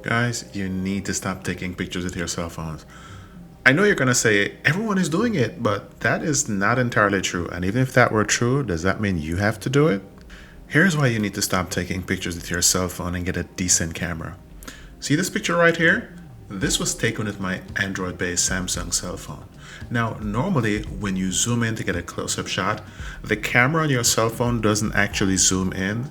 Guys, you need to stop taking pictures with your cell phones. I know you're going to say everyone is doing it, but that is not entirely true. And even if that were true, does that mean you have to do it? Here's why you need to stop taking pictures with your cell phone and get a decent camera. See this picture right here? This was taken with my Android-based Samsung cell phone. Now, normally when you zoom in to get a close-up shot, the camera on your cell phone doesn't actually zoom in.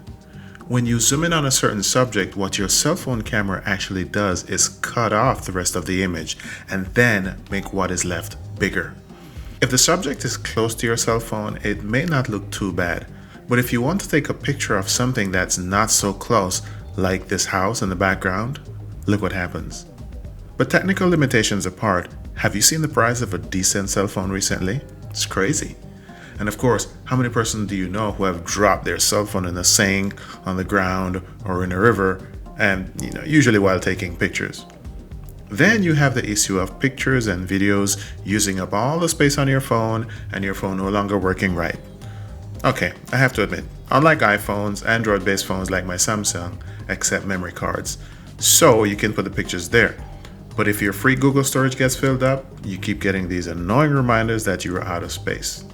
When you zoom in on a certain subject, what your cell phone camera actually does is cut off the rest of the image and then make what is left bigger. If the subject is close to your cell phone, it may not look too bad. But if you want to take a picture of something that's not so close, like this house in the background, look what happens. But technical limitations apart, have you seen the price of a decent cell phone recently? It's crazy. And of course, how many persons do you know who have dropped their cell phone in a sink, on the ground, or in a river, and usually while taking pictures? Then you have the issue of pictures and videos using up all the space on your phone and your phone no longer working right. Okay, I have to admit, unlike iPhones, Android-based phones like my Samsung accept memory cards, so you can put the pictures there. But if your free Google storage gets filled up, you keep getting these annoying reminders that you are out of space.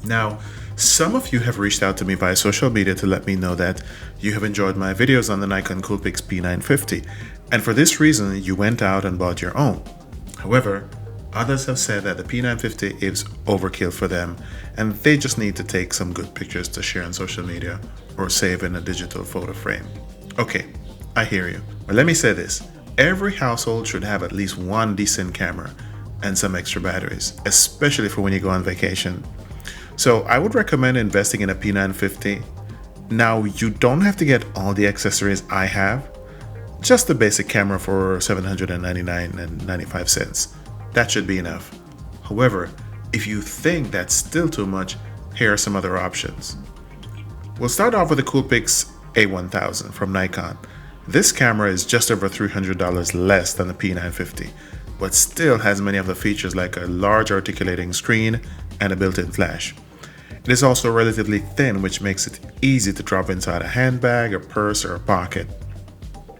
Now, some of you have reached out to me via social media to let me know that you have enjoyed my videos on the Nikon Coolpix P950, and for this reason you went out and bought your own. However, others have said that the P950 is overkill for them and they just need to take some good pictures to share on social media or save in a digital photo frame. Okay, I hear you. But let me say this. Every household should have at least one decent camera and some extra batteries, especially for when you go on vacation. So I would recommend investing in a P950. Now, you don't have to get all the accessories I have, just the basic camera for $799.95. That should be enough. However, if you think that's still too much, here are some other options. We'll start off with the Coolpix A1000 from Nikon. This camera is just over $300 less than the P950, but still has many of the features like a large articulating screen and a built-in flash. It is also relatively thin, which makes it easy to drop inside a handbag, a purse, or a pocket.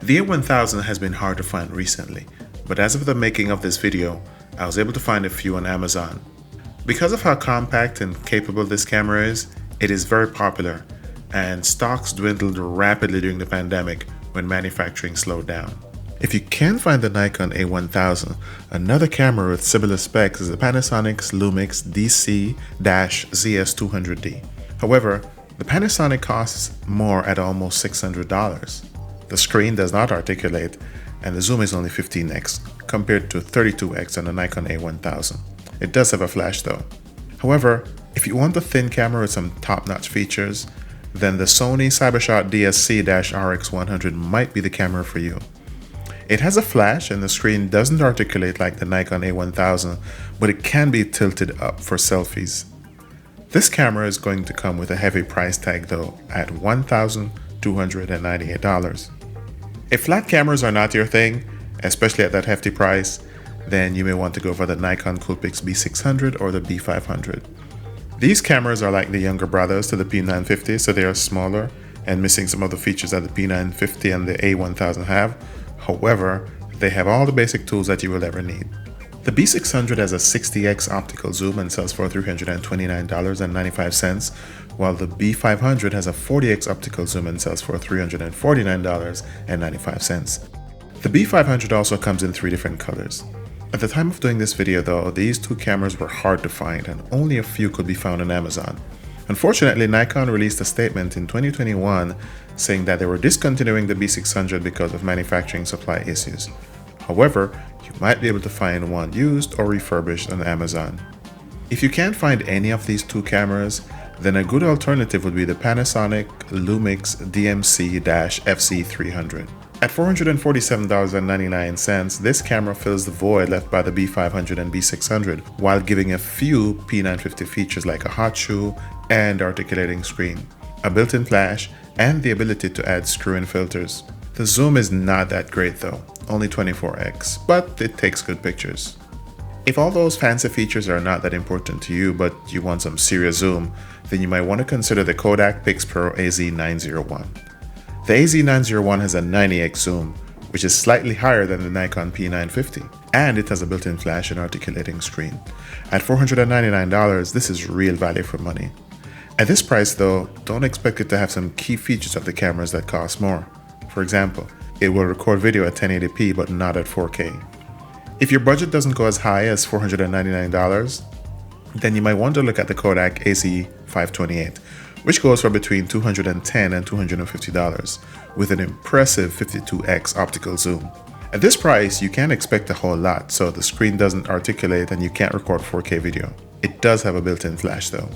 The A1000 has been hard to find recently, but as of the making of this video, I was able to find a few on Amazon. Because of how compact and capable this camera is, it is very popular, and stocks dwindled rapidly during the pandemic when manufacturing slowed down. If you can find the Nikon A1000, another camera with similar specs is the Panasonic's Lumix DC-ZS200D. However, the Panasonic costs more at almost $600. The screen does not articulate and the zoom is only 15x compared to 32x on the Nikon A1000. It does have a flash though. However, if you want a thin camera with some top-notch features, then the Sony CyberShot DSC-RX100 might be the camera for you. It has a flash and the screen doesn't articulate like the Nikon A1000, but it can be tilted up for selfies. This camera is going to come with a heavy price tag though at $1,298. If flat cameras are not your thing, especially at that hefty price, then you may want to go for the Nikon Coolpix B600 or the B500. These cameras are like the younger brothers to the P950, so they are smaller and missing some of the features that the P950 and the A1000 have. However, they have all the basic tools that you will ever need. The B600 has a 60x optical zoom and sells for $329.95, while the B500 has a 40x optical zoom and sells for $349.95. The B500 also comes in 3 different colors. At the time of doing this video though, these two cameras were hard to find and only a few could be found on Amazon. Unfortunately, Nikon released a statement in 2021 saying that they were discontinuing the B600 because of manufacturing supply issues. However, you might be able to find one used or refurbished on Amazon. If you can't find any of these two cameras, then a good alternative would be the Panasonic Lumix DMC-FC300. At $447.99, this camera fills the void left by the B500 and B600 while giving a few P950 features like a hot shoe and articulating screen, a built-in flash, and the ability to add screw-in filters. The zoom is not that great though, only 24x, but it takes good pictures. If all those fancy features are not that important to you but you want some serious zoom, then you might want to consider the Kodak PixPro AZ901. The AZ901 has a 90x zoom, which is slightly higher than the Nikon P950, and it has a built-in flash and articulating screen. At $499, this is real value for money. At this price though, don't expect it to have some key features of the cameras that cost more. For example, it will record video at 1080p but not at 4K. If your budget doesn't go as high as $499, then you might want to look at the Kodak AZ528, which goes for between $210 and $250 with an impressive 52x optical zoom. At this price, you can't expect a whole lot, so the screen doesn't articulate and you can't record 4K video. It does have a built-in flash though.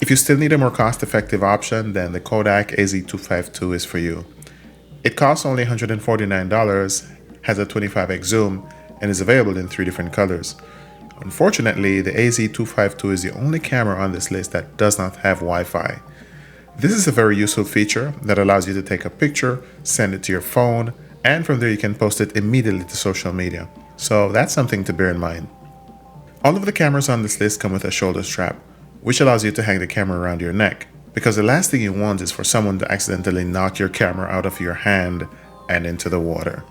If you still need a more cost-effective option, then the Kodak AZ252 is for you. It costs only $149, has a 25x zoom, and is available in 3 different colors. Unfortunately, the AZ252 is the only camera on this list that does not have Wi-Fi. This is a very useful feature that allows you to take a picture, send it to your phone, and from there you can post it immediately to social media. So that's something to bear in mind. All of the cameras on this list come with a shoulder strap, which allows you to hang the camera around your neck, because the last thing you want is for someone to accidentally knock your camera out of your hand and into the water.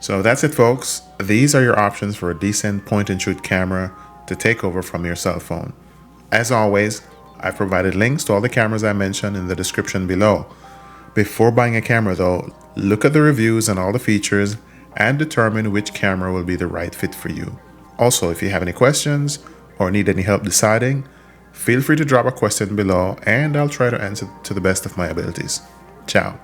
So that's it folks, these are your options for a decent point-and-shoot camera to take over from your cell phone. As always, I've provided links to all the cameras I mentioned in the description below. Before buying a camera though, look at the reviews and all the features and determine which camera will be the right fit for you. Also, if you have any questions or need any help deciding, feel free to drop a question below and I'll try to answer to the best of my abilities. Ciao.